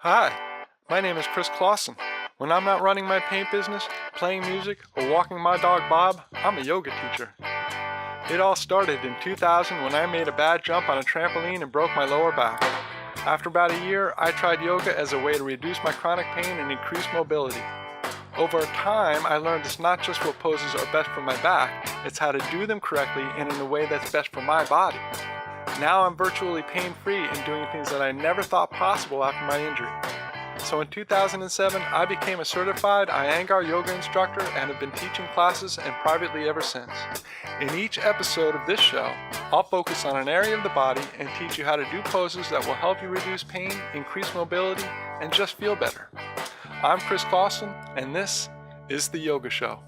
Hi, my name is Chris Clausen. When I'm not running my paint business, playing music, or walking my dog Bob, I'm a yoga teacher. It all started in 2000 when I made a bad jump on a trampoline and broke my lower back. After about a year, I tried yoga as a way to reduce my chronic pain and increase mobility. Over time, I learned it's not just what poses are best for my back, it's how to do them correctly and in a way that's best for my body. Now I'm virtually pain-free and doing things that I never thought possible after my injury. So in 2007, I became a certified Iyengar yoga instructor and have been teaching classes and privately ever since. In each episode of this show, I'll focus on an area of the body and teach you how to do poses that will help you reduce pain, increase mobility, and just feel better. I'm Chris Clausen, and this is The Yoga Show.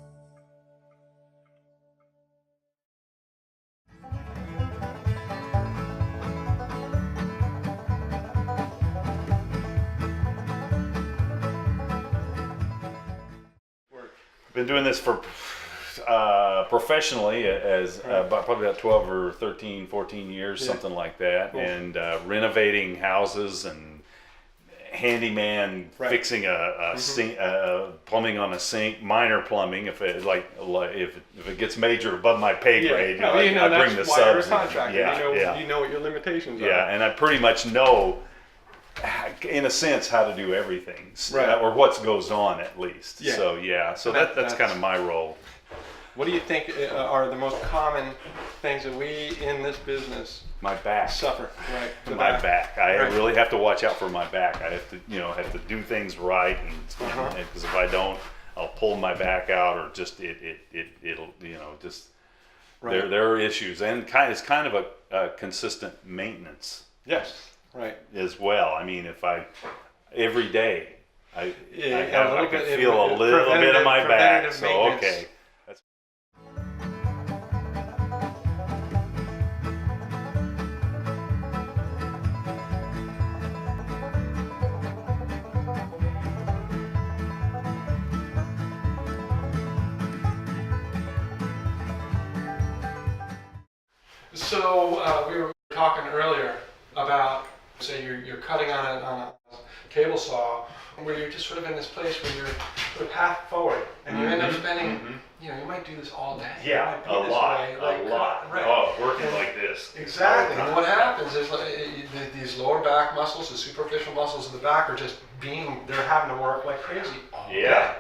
Been doing this for professionally as probably about 12 or 13, 14 years, something like that. Cool. And renovating houses and handyman fixing a sink, plumbing on a sink, minor plumbing. If it if it gets major above my pay grade, I bring the subs. You know what your limitations are. Yeah, and I pretty much know, in a sense, how to do everything, or what goes on at least. Yeah. So that's kind of my role. What do you think are the most common things that we in this business suffer? Right. My back. I really have to watch out for my back. I have to do things right, and because if I don't, I'll pull my back out, or just it'll just there are issues, and it's kind of a consistent maintenance. Yes. Right. As well. I mean, if every day I can feel a little bit of my back. So okay. So we were talking earlier about, say you're cutting on a table saw, where you're just sort of in this place where you're sort of path forward, and you end up spending, you might do this all day. Yeah, a lot. Right. Oh, working like this. Exactly. And what happens is these lower back muscles, the superficial muscles of the back, are just they're having to work like crazy all day.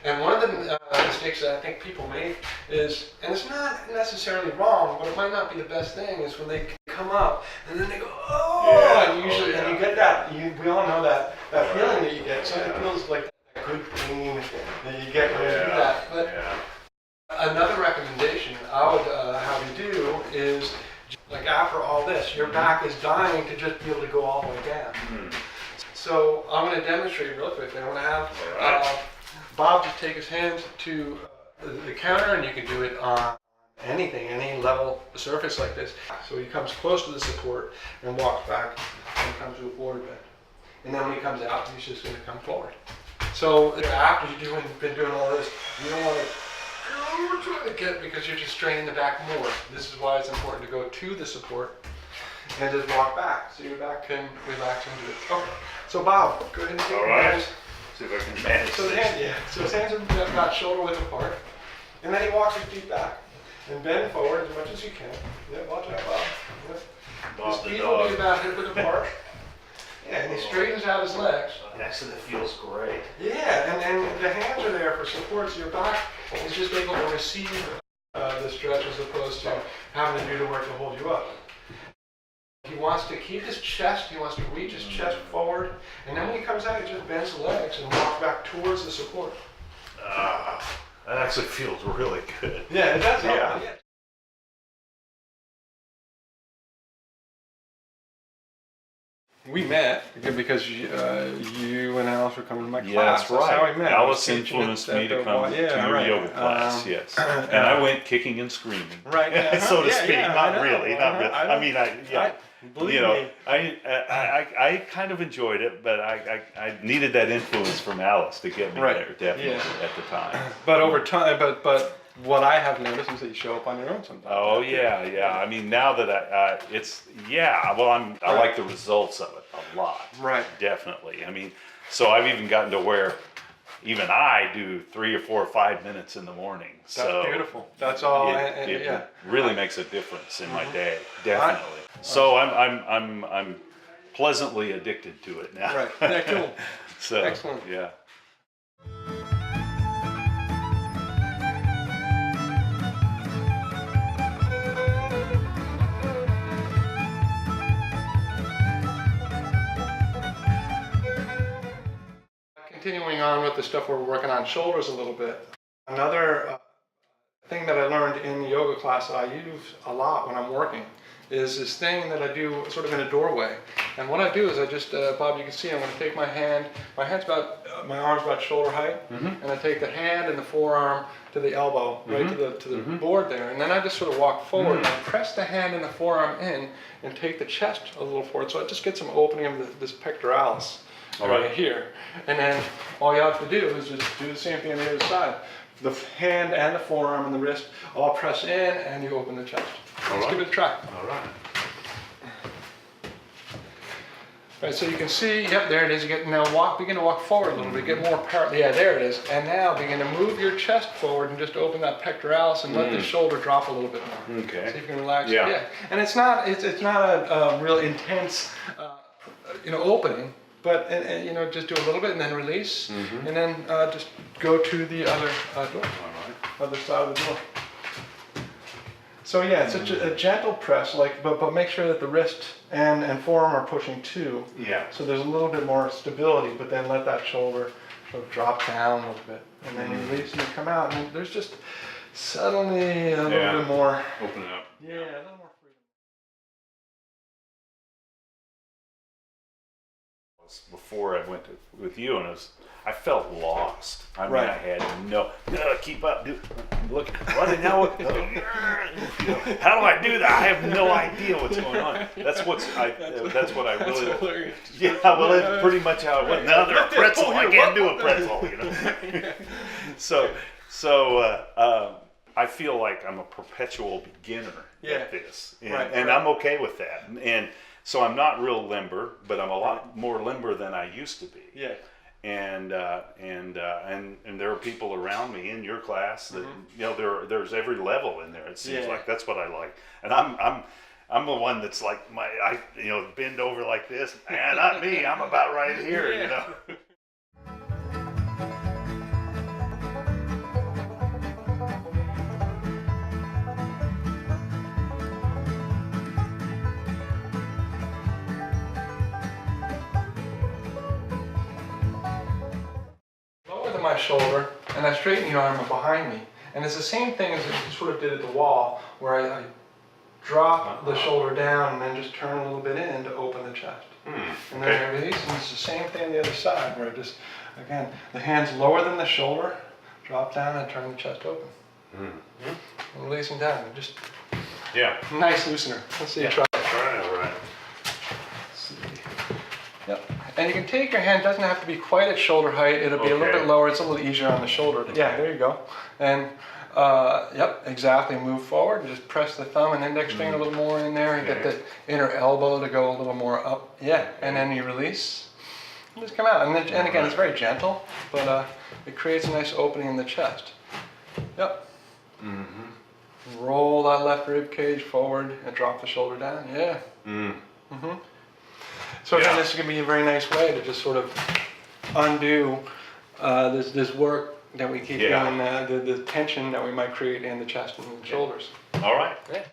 And one of the mistakes that I think people make is, and it's not necessarily wrong, but it might not be the best thing, is when they come up and then they go, and you get that, we all know that feeling that you get. So it feels like that good pain that you get when you do that. But another recommendation I would have you do is, like after all this, your back is dying to just be able to go all the way down. So I'm going to demonstrate real quick. I'm going to have Bob just take his hands to the counter, and you can do it on anything, any level surface like this. So he comes close to the support and walks back and comes to a forward bend. And then when he comes out, he's just going to come forward. So after you've been doing all this, you don't want to get, because you're just straining the back more. This is why it's important to go to the support and just walk back, so your back can relax into it. Okay. So Bob, go ahead and take your hands. See if I can manage So his hands are about shoulder width apart, and then he walks his feet back and bend forward as much as you can. Yeah, watch out, Bob. His feet will be about hip width apart. Yeah, and he straightens out his legs. Actually, that feels great. Yeah, and the hands are there for support, so your back is just able to receive the stretch as opposed to having to do the work to hold you up. He wants to keep his chest, he wants to reach his chest forward, and then when he comes out, he just bends the legs and walks back towards the support. That actually feels really good. Yeah, it does. Yeah. We met because you and Alice were coming to my class. Yeah, that's right. That's how we met. Alice influenced me to come to your yoga class. Yes, and I went kicking and screaming. Right. So to speak. Not really. I mean, believe me. I kind of enjoyed it, but I needed that influence from Alice to get me there, definitely at the time. But over time, but what I have noticed is that you show up on your own sometimes. Oh yeah. I mean, now that I like the results of it a lot. Right. Definitely. I mean, so I've even gotten to where even I do 3 or 4 or 5 minutes in the morning. That's beautiful. That's all. It really makes a difference in my day. Definitely. So I'm pleasantly addicted to it now. Right. Yeah. Cool. So excellent. Yeah. Continuing on with the stuff where we're working on shoulders a little bit. Another thing that I learned in the yoga class that I use a lot when I'm working is this thing that I do sort of in a doorway. And what I do is I just, Bob, you can see I'm going to take my hand's about, my arm's about shoulder height, and I take the hand and the forearm to the elbow, right to the board there, and then I just sort of walk forward and I press the hand and the forearm in and take the chest a little forward, so I just get some opening of this pectoralis. Right here, and then all you have to do is just do the same thing on the other side. The hand and the forearm and the wrist all press in, and you open the chest. Let's give it a try. All right. Right, so you can see, yep, there it is. You get begin to walk forward a little bit, get more parallel. Yeah, there it is. And now begin to move your chest forward and just open that pectoralis and let the shoulder drop a little bit more. Okay. See if you can relax. Yeah. And it's not a real intense, opening. But just do a little bit and then release, and then just go to the other door, other side of the door. So yeah, it's such a gentle press, but make sure that the wrist and forearm are pushing too. Yeah. So there's a little bit more stability, but then let that shoulder sort of drop down a little bit, and then you release and you come out, and there's just suddenly a little bit more. Open it up. Yeah, a little more. Before I went with you, and I felt lost. I mean, I had keep up, look, running now. How do I do that? I have no idea what's going on. That's what I really. Yeah, well, that's pretty much how it went. Now they're a pretzel. I can't do a pretzel, So I feel like I'm a perpetual beginner at this, and I'm okay with that. And so I'm not real limber, but I'm a lot more limber than I used to be. Yeah. And there are people around me in your class that there's every level in there. It seems like that's what I like. And I'm the one that's like I bend over like this. Not me. I'm about right here. My shoulder, and I straighten the arm behind me, and it's the same thing as I sort of did at the wall, where I drop the shoulder down and then just turn a little bit in to open the chest, and then I release, and it's the same thing on the other side, where I just, again, the hand's lower than the shoulder, drop down and turn the chest open, and releasing down, and just nice loosener. Let's see you try it. All right. Yep. And you can take your hand, doesn't have to be quite at shoulder height, it'll be a little bit lower, it's a little easier on the shoulder. Yeah, there you go. And, exactly, move forward, and just press the thumb and index finger a little more in there, and get the inner elbow to go a little more up. Yeah, and then you release, and just come out. And again, it's very gentle, but it creates a nice opening in the chest. Yep. Roll that left rib cage forward and drop the shoulder down. Yeah. So again, this is going to be a very nice way to just sort of undo this work that we keep doing, the tension that we might create in the chest and the shoulders. All right. Yeah.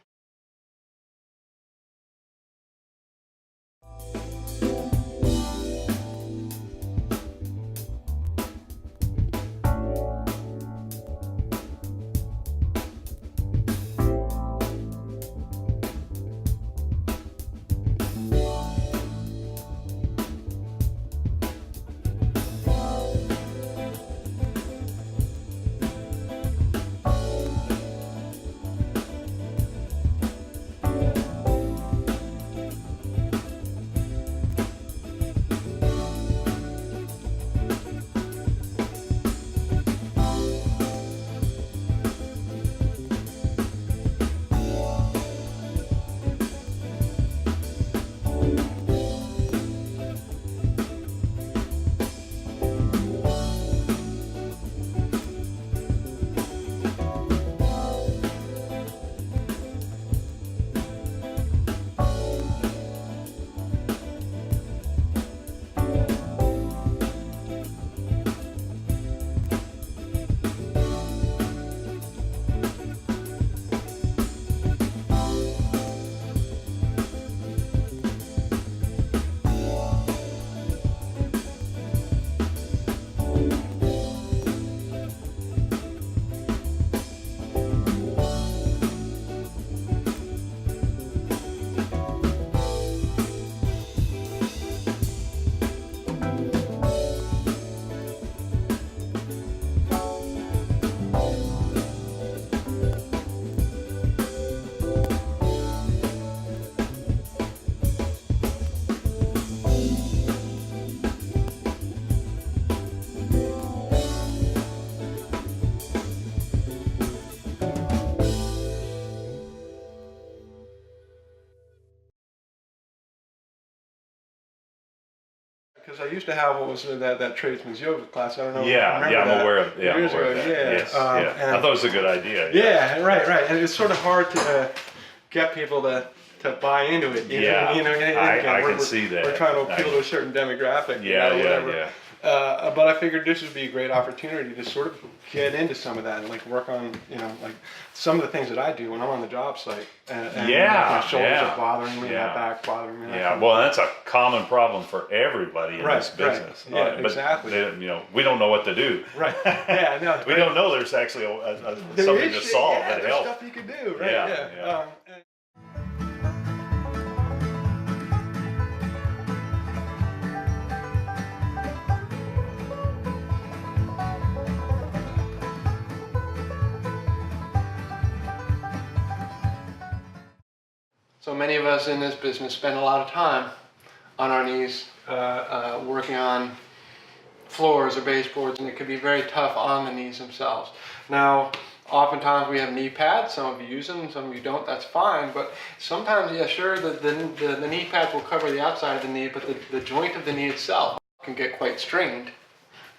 because I used to have what was that tradesman's yoga class. I don't know. If you Yeah, remember yeah, I'm that. aware of. Yeah, I'm Years aware of ago, that. yeah. Yes, yeah. I thought it was a good idea. Yeah, right. And it's sort of hard to get people to buy into it. Yeah, I can see that. We're trying to appeal to a certain demographic. Yeah, whatever. But I figured this would be a great opportunity to sort of get into some of that and like work on, like some of the things that I do when I'm on the job site. And my shoulders are bothering me, my back bothering me. Yeah, well, that's a common problem for everybody in this business. Right. Yeah, but exactly. We don't know what to do. Right. Yeah, no. We don't know there's actually something to solve that there's helps. stuff you can do, right? Yeah. So many of us in this business spend a lot of time on our knees working on floors or baseboards, and it can be very tough on the knees themselves. Now, oftentimes we have knee pads. Some of you use them, some of you don't. That's fine. But sometimes, yeah, sure, the knee pads will cover the outside of the knee, but the joint of the knee itself can get quite strained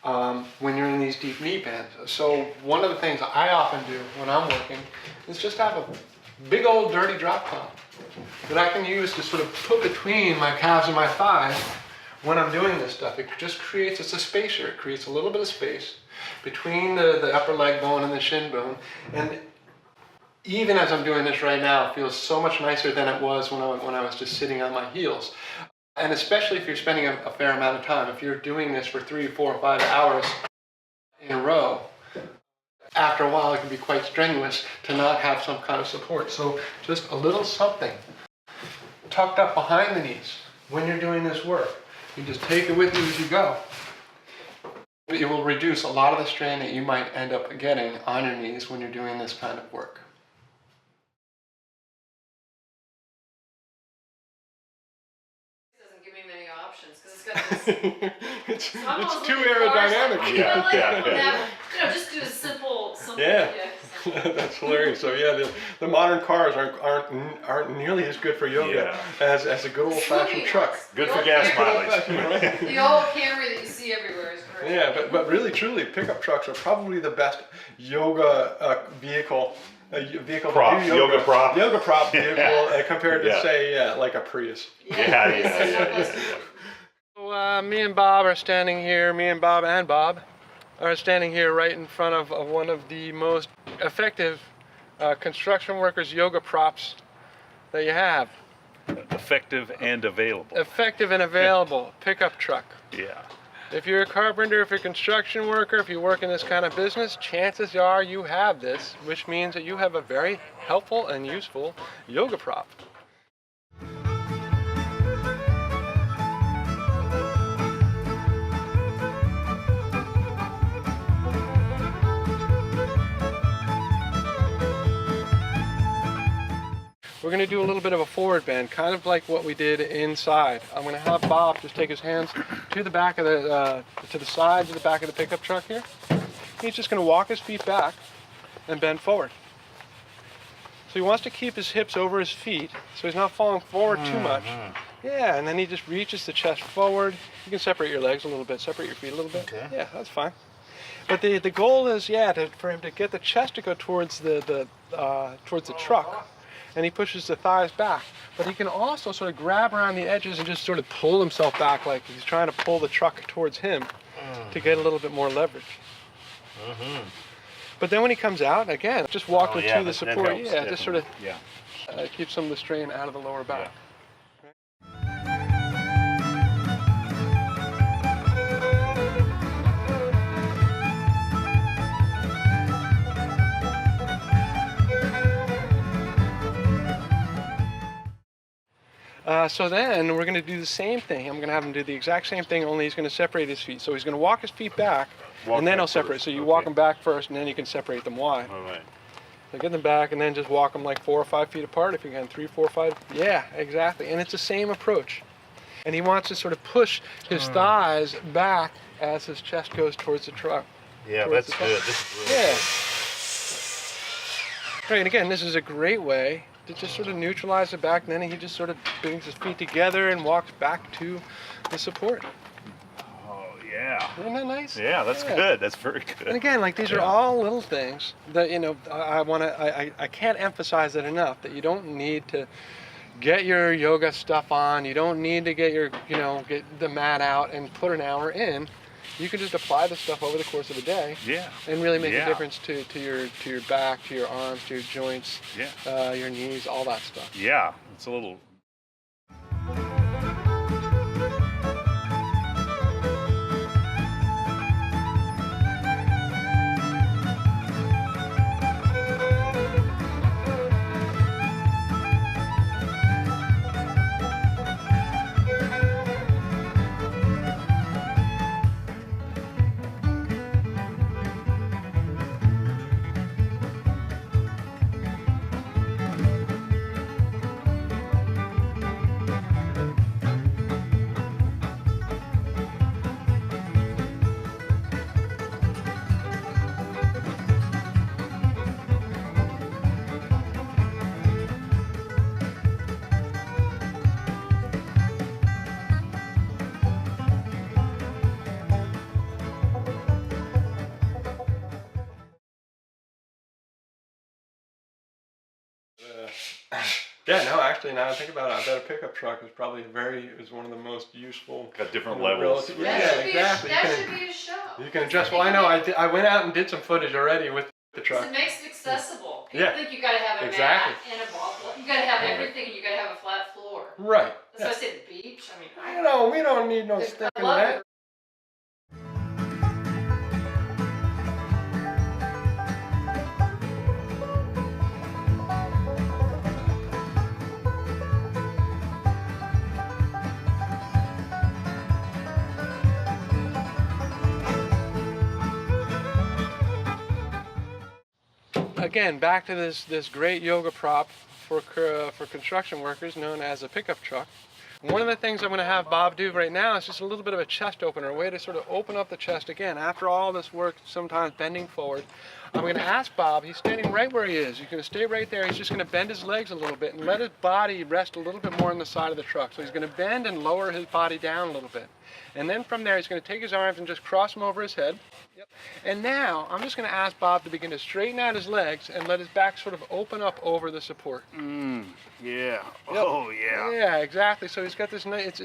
when you're in these deep knee bends. So one of the things I often do when I'm working is just have a big old dirty drop cloth that I can use to sort of put between my calves and my thighs when I'm doing this stuff. It just creates, it's a spacer. It creates a little bit of space between the upper leg bone and the shin bone. And even as I'm doing this right now, it feels so much nicer than it was when I was just sitting on my heels. And especially if you're spending a fair amount of time, if you're doing this for 3, 4, 5 hours in a row, after a while it can be quite strenuous to not have some kind of support. So just a little something tucked up behind the knees when you're doing this work. You just take it with you as you go. It will reduce a lot of the strain that you might end up getting on your knees when you're doing this kind of work. Doesn't give me many options because it's got this. it's too aerodynamic. Just do a simple. Yeah. That's hilarious. So yeah, the modern cars aren't nearly as good for yoga as a good old fashioned truck. Good for gas mileage. Right? The old Camry that you see everywhere is great. Yeah, but really truly, pickup trucks are probably the best yoga vehicle. Yoga prop vehicle compared to say like a Prius. Yeah. So me and Bob are standing here. Me and Bob are standing here right in front of one of the most effective construction workers yoga props that you have. Effective and available. Effective and available pickup truck. Yeah. If you're a carpenter, if you're a construction worker, if you work in this kind of business, chances are you have this, which means that you have a very helpful and useful yoga prop. We're going to do a little bit of a forward bend, kind of like what we did inside. I'm going to have Bob just take his hands to the back of to the sides of the back of the pickup truck here. He's just going to walk his feet back and bend forward. So he wants to keep his hips over his feet, so he's not falling forward too much. Yeah, and then he just reaches the chest forward. You can separate your legs a little bit, separate your feet a little bit. Okay. Yeah, that's fine. But the goal is, for him to get the chest to go towards the truck. And he pushes the thighs back. But he can also sort of grab around the edges and just sort of pull himself back like he's trying to pull the truck towards him to get a little bit more leverage. But then when he comes out, again, just walk to the support. Helps, just sort of keep some of the strain out of the lower back. So then we're going to do the same thing. I'm going to have him do the exact same thing, only he's going to separate his feet. So he's going to walk his feet back, and then he'll separate. So you walk them back first, and then you can separate them wide. All right. So get them back, and then just walk them like 4 or 5 feet apart if you can. 3, 4, 5. Yeah, exactly. And it's the same approach. And he wants to sort of push his thighs back as his chest goes towards the truck. Yeah, that's good. This is really good. Right, and again, this is a great way to just sort of neutralize the back, and then he just sort of brings his feet together and walks back to the support. Yeah. Isn't that nice? Yeah, that's good. That's very good. And again, like these are all little things that, you know, I can't emphasize it enough that you don't need to get your yoga stuff on. You don't need to get your, you know, get the mat out and put an hour in. You can just apply the stuff over the course of a day. Yeah. And really make a difference to your back, to your arms, to your joints, your knees, all that stuff. Yeah. It's a little. Yeah, no, actually, now I think about it, I bet a pickup truck is one of the most useful. Got different levels. Exactly. That should be a show. You can adjust. Well, I know. I went out and did some footage already with the truck. It makes it accessible. People think you gotta have a Exactly. mat and a ball. You gotta have everything, and you gotta have a flat floor. Right. That's why I say the beach. I mean, I know. We don't need no sticking love mat. it. Again, back to this great yoga prop for construction workers known as a pickup truck. One of the things I'm going to have Bob do right now is just a little bit of a chest opener, a way to sort of open up the chest again. After all this work, sometimes bending forward, I'm going to ask Bob, he's standing right where he is. He's going to stay right there. He's just going to bend his legs a little bit and let his body rest a little bit more on the side of the truck. So he's going to bend and lower his body down a little bit. And then from there, he's going to take his arms and just cross them over his head. Yep. And now, I'm just going to ask Bob to begin to straighten out his legs and let his back sort of open up over the support. Yeah. Yep. Oh, yeah. Yeah, exactly. So he's got this nice,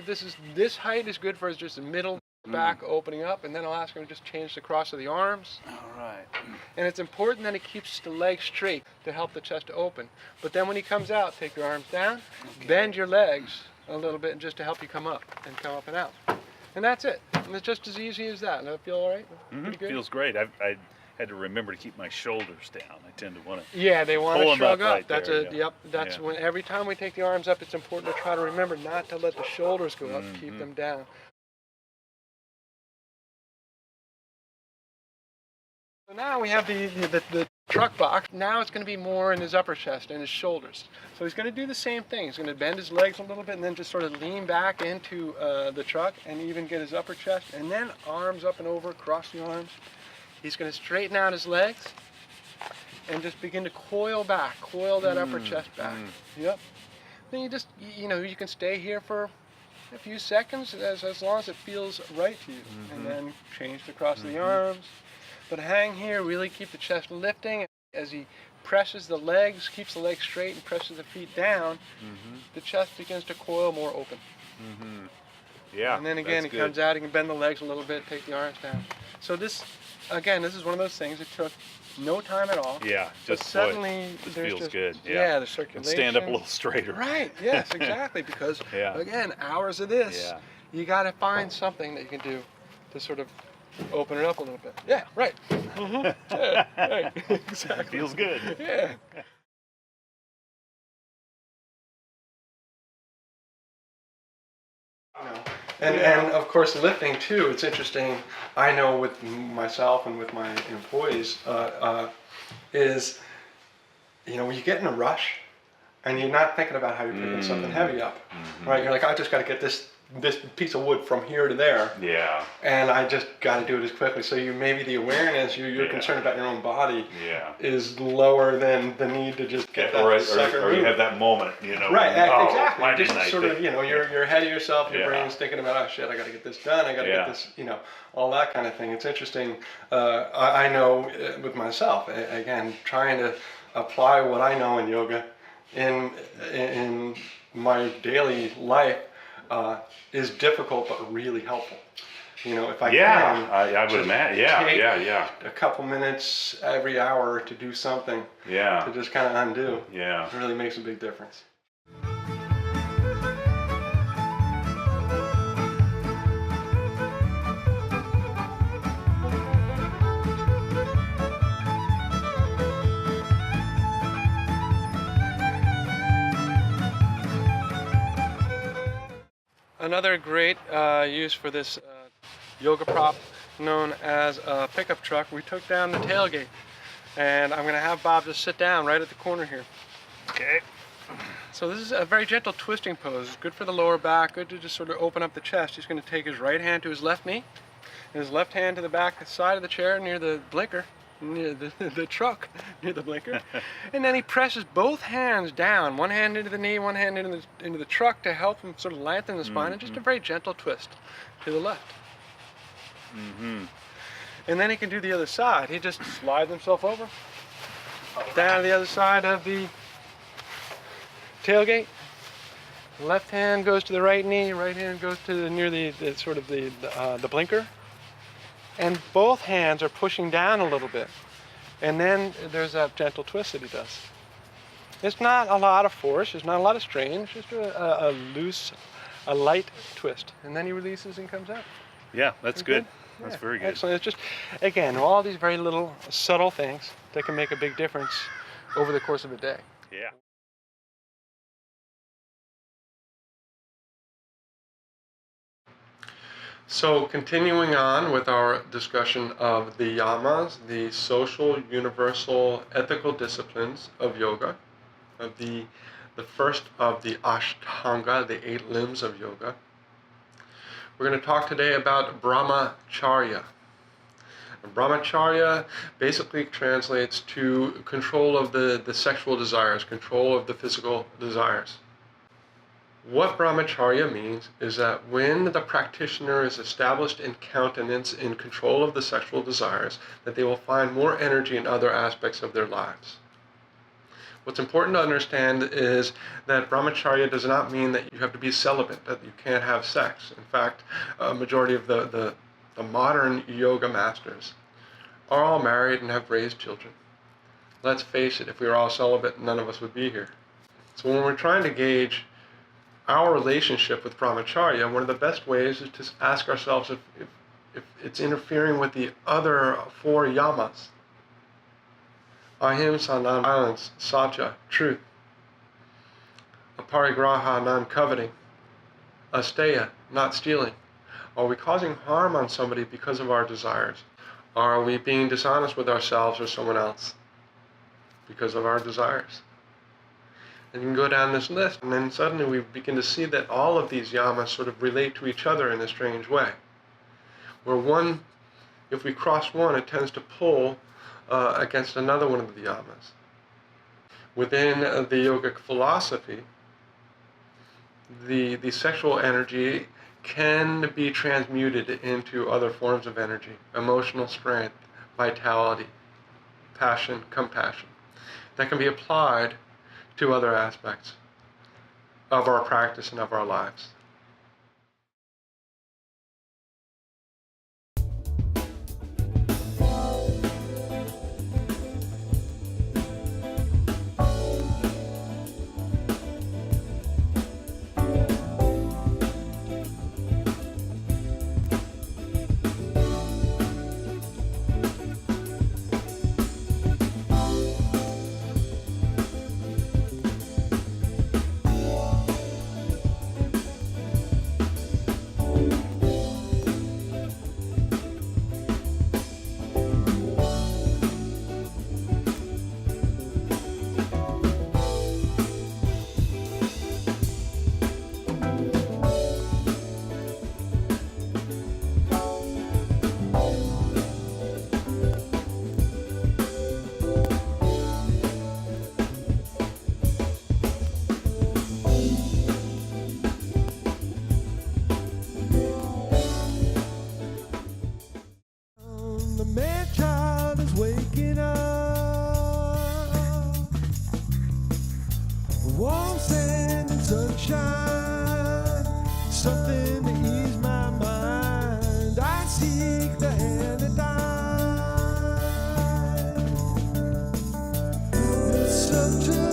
this height is good for his just the middle back opening up, and then I'll ask him to just change the cross of the arms. All right. And it's important that he keeps the legs straight to help the chest open. But then when he comes out, take your arms down, bend your legs a little bit just to help you come up and out. And that's it. And it's just as easy as that. Does that feel all right? Pretty good? Feels great. I had to remember to keep my shoulders down. I tend to want to. Yeah, they want to shrug up. Right That's there, Yep. That's when every time we take the arms up, it's important to try to remember not to let the shoulders go up. Keep them down. So now we have the truck box. Now it's going to be more in his upper chest and his shoulders. So he's going to do the same thing. He's going to bend his legs a little bit and then just sort of lean back into the truck and even get his upper chest. And then arms up and over, cross the arms. He's going to straighten out his legs and just begin to coil back, coil that upper chest back. Yep. Then you just, you can stay here for a few seconds as long as it feels right to you. And then change the cross of the arms. But hang here, really keep the chest lifting. As he presses the legs, keeps the legs straight and presses the feet down, the chest begins to coil more open. Yeah. And then again, he comes out, he can bend the legs a little bit, take the arms down. So this is one of those things that took no time at all. Yeah, just suddenly there's feels good. Yeah, the circulation. And stand up a little straighter. Right, yes, exactly. Because, again, hours of this, you got to find something that you can do to sort of open it up a little bit. Yeah, right. Yeah, right. Exactly. Feels good. Yeah. And of course lifting too, it's interesting, I know with myself and with my employees, is, when you get in a rush and you're not thinking about how you're picking something heavy up, right? You're like, I just got to get this this piece of wood from here to there. Yeah. And I just got to do it as quickly. So maybe the awareness, you're concerned about your own body, is lower than the need to just get that second or you have that moment, you know. Right, exactly. Why Just didn't I sort of, you know, you're ahead of yourself. Your brain's thinking about, oh shit, I got to get this done. I got to get this, you know, all that kind of thing. It's interesting. I know with myself, again, trying to apply what I know in yoga in my daily life is difficult but really helpful. You know, if I can, I would imagine. A couple minutes every hour to do something. To just kind of undo. It really makes a big difference. Another great use for this yoga prop known as a pickup truck, we took down the tailgate. And I'm going to have Bob just sit down right at the corner here. Okay. So this is a very gentle twisting pose. It's good for the lower back, good to just sort of open up the chest. He's going to take his right hand to his left knee, and his left hand to the back side of the chair near the blinker, near the truck, near the blinker. And then he presses both hands down, one hand into the knee, one hand into the truck to help him sort of lengthen the spine, and just a very gentle twist to the left. And then he can do the other side. He just slides himself over, down to the other side of the tailgate. Left hand goes to the right knee, right hand goes to near the sort of the blinker. And both hands are pushing down a little bit. And then there's that gentle twist that he does. It's not a lot of force, it's not a lot of strain, it's just a loose, a light twist. And then he releases and comes out. Yeah, that's good. That's very good. Excellent. It's just, again, all these very little subtle things that can make a big difference over the course of a day. Yeah. So continuing on with our discussion of the yamas, the social, universal, ethical disciplines of yoga, of the first of the Ashtanga, the 8 limbs of yoga. We're going to talk today about brahmacharya. Brahmacharya basically translates to control of the sexual desires, control of the physical desires. What brahmacharya means is that when the practitioner is established in countenance, in control of the sexual desires, that they will find more energy in other aspects of their lives. What's important to understand is that brahmacharya does not mean that you have to be celibate, that you can't have sex. In fact, a majority of the modern yoga masters are all married and have raised children. Let's face it, if we were all celibate, none of us would be here. So when we're trying to gauge our relationship with brahmacharya, one of the best ways is to ask ourselves if it's interfering with the other 4 yamas. Ahimsa, non-violence, satya, truth. Aparigraha, non-coveting. Asteya, not stealing. Are we causing harm on somebody because of our desires? Are we being dishonest with ourselves or someone else because of our desires? And you can go down this list, and then suddenly we begin to see that all of these yamas sort of relate to each other in a strange way. Where one, if we cross one, it tends to pull against another one of the yamas. Within the yogic philosophy, the sexual energy can be transmuted into other forms of energy: emotional strength, vitality, passion, compassion, that can be applied to other aspects of our practice and of our lives. listen to